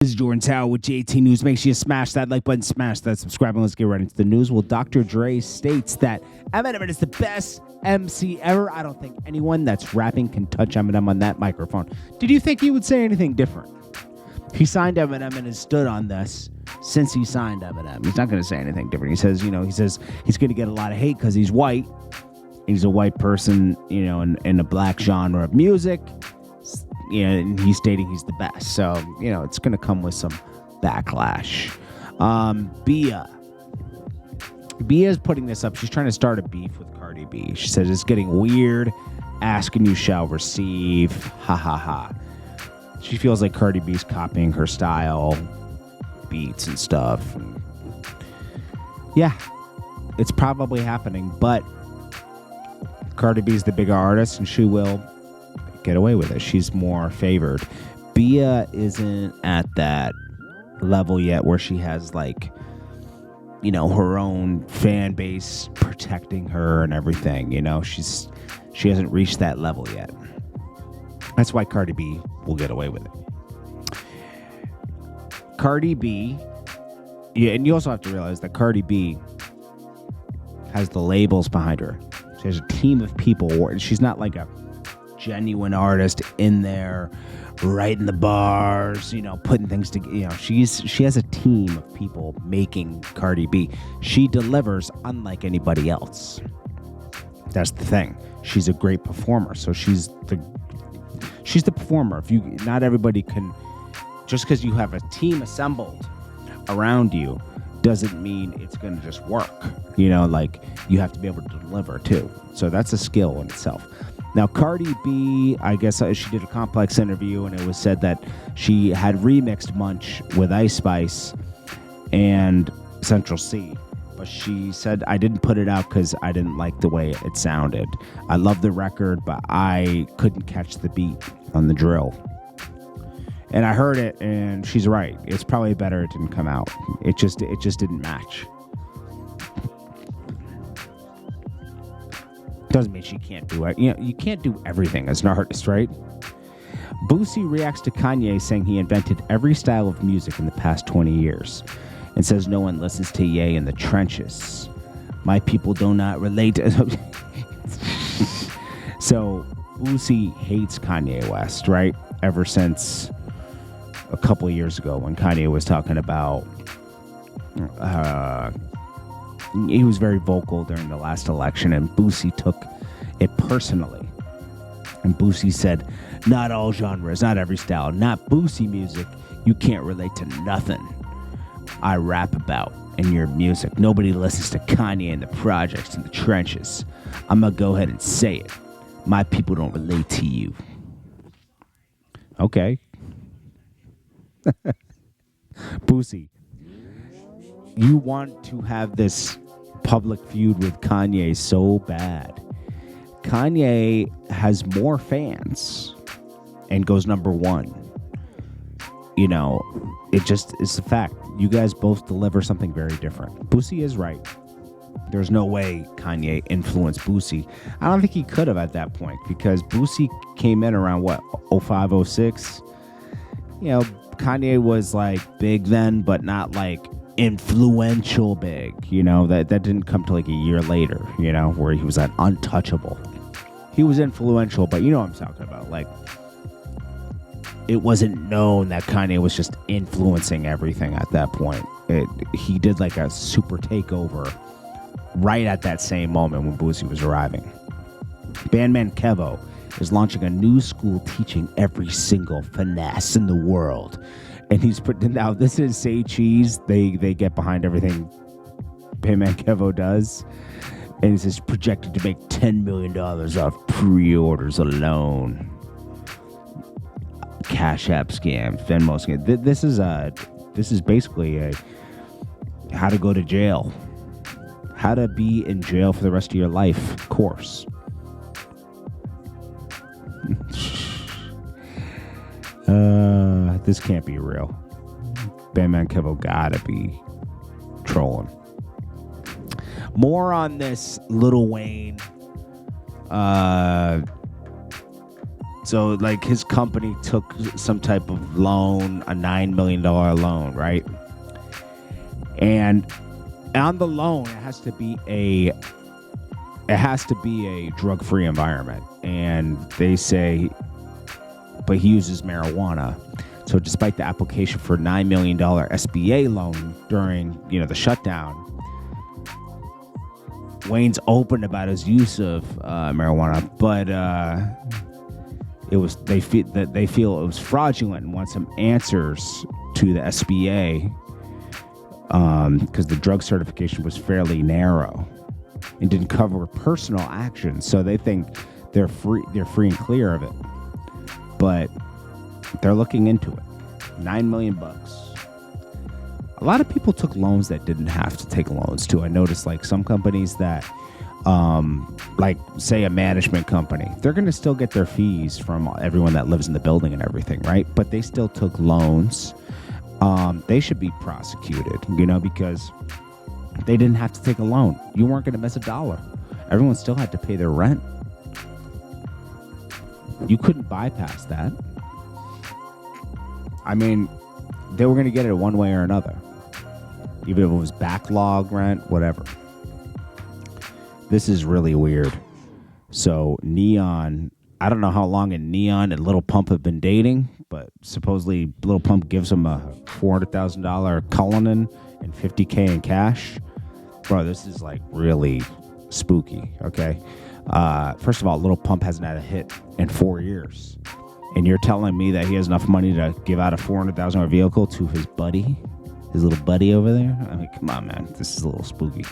This is Jordan Tower with JT News. Make sure you smash that like button, smash that subscribe, and let's get right into the news. Well, Dr. Dre states that Eminem is the best MC ever. I don't think anyone that's rapping can touch Eminem on that microphone. Did you think he would say anything different? He signed Eminem and has stood on this since he signed Eminem. He's not going to say anything different. He says he's going to get a lot of hate because he's white. He's a white person, in a black genre of music. And he's stating he's the best. So, it's going to come with some backlash. Bia's putting this up. She's trying to start a beef with Cardi B. She says it's getting weird. Ask and you shall receive. Ha ha ha. She feels like Cardi B's copying her style, beats and stuff. Yeah, it's probably happening, but Cardi B's the bigger artist and she will get away with it. She's more favored. Bia isn't at that level yet where she has her own fan base protecting her and everything. She hasn't reached that level yet. That's why Cardi B will get away with it. Cardi B, and you also have to realize that Cardi B has the labels behind her. She has a team of people. She's not like a genuine artist in there writing the bars, putting things together. She has a team of people making Cardi B. She delivers unlike anybody else. That's the thing. She's a great performer. So she's the performer. Not everybody can, just because you have a team assembled around you doesn't mean it's going to just work. You have to be able to deliver too. So that's a skill in itself. Now, Cardi B, I guess she did a Complex interview, and it was said that she had remixed Munch with Ice Spice and Central C. But she said, I didn't put it out because I didn't like the way it sounded. I love the record, but I couldn't catch the beat on the drill. And I heard it, and she's right. It's probably better it didn't come out. It just didn't match. Doesn't mean she can't do it. You can't do everything as an artist, right? Boosie reacts to Kanye saying he invented every style of music in the past 20 years and says no one listens to Ye in the trenches. My people do not relate to... So, Boosie hates Kanye West, right? Ever since a couple of years ago when Kanye was talking about... he was very vocal during the last election, and Boosie took it personally. And Boosie said, not all genres, not every style, not Boosie music. You can't relate to nothing I rap about in your music. Nobody listens to Kanye and the projects in the trenches. I'm going to go ahead and say it. My people don't relate to you. Okay. Boosie, you want to have this public feud with Kanye so bad. Kanye has more fans and goes number one. It's a fact. You guys both deliver something very different. Boosie is right. There's no way Kanye influenced Boosie. I don't think he could have at that point because Boosie came in around 05, 06. Kanye was big then, but not influential big. That didn't come till a year later, where he was untouchable. He was influential, but you know what I'm talking about. It wasn't known that Kanye was just influencing everything at that point. He did a super takeover right at that same moment when Boosie was arriving. Bandman Kevo is launching a new school teaching every single finesse in the world. And now this is Say Cheese. They get behind everything Bandman Kevo does. And he says projected to make $10 million off pre-orders alone. Cash App scam, Venmo scam. This is basically a how to go to jail, how to be in jail for the rest of your life course. This can't be real. Bandman Kevo gotta be trolling. More on this Lil Wayne So, like, his company took some type of loan, a $9 million loan, right? And on the loan, it has to be a drug-free environment. And they say, but he uses marijuana. So despite the application for $9 million SBA loan during, the shutdown, Wayne's open about his use of marijuana, but they feel it was fraudulent and want some answers to the SBA because the drug certification was fairly narrow and didn't cover personal actions. So they think they're free and clear of it, but they're looking into it. $9 million. A lot of people took loans that didn't have to take loans too. I noticed like some companies that, like say a management company, they're going to still get their fees from everyone that lives in the building and everything, right? But they still took loans. They should be prosecuted, because they didn't have to take a loan. You weren't going to miss a dollar. Everyone still had to pay their rent. You couldn't bypass that. I mean, they were going to get it one way or another. Even if it was backlog rent, whatever. This is really weird. So Neon, I don't know how long Neon and Lil Pump have been dating, but supposedly Lil Pump gives him a $400,000 Cullinan and $50K in cash. Bro, this is like really spooky, okay? First of all, Lil Pump hasn't had a hit in 4 years. And you're telling me that he has enough money to give out a $400,000 vehicle to his buddy? His little buddy over there? I mean, come on, man. This is a little spooky.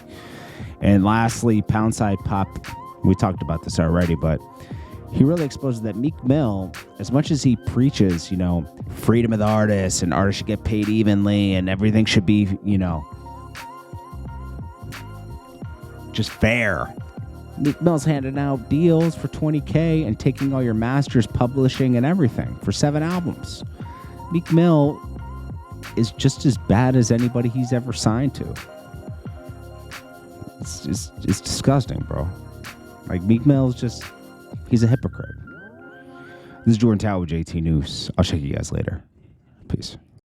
And lastly, Poundside Pop. We talked about this already, but he really exposes that Meek Mill, as much as he preaches, freedom of the artist and artists should get paid evenly and everything should be, just fair. Meek Mill's handing out deals for $20K and taking all your masters, publishing, and everything for 7 albums. Meek Mill is just as bad as anybody he's ever signed to. It's disgusting, bro. Like, Meek Mill's he's a hypocrite. This is Jordan Tower with JT News. I'll check you guys later. Peace.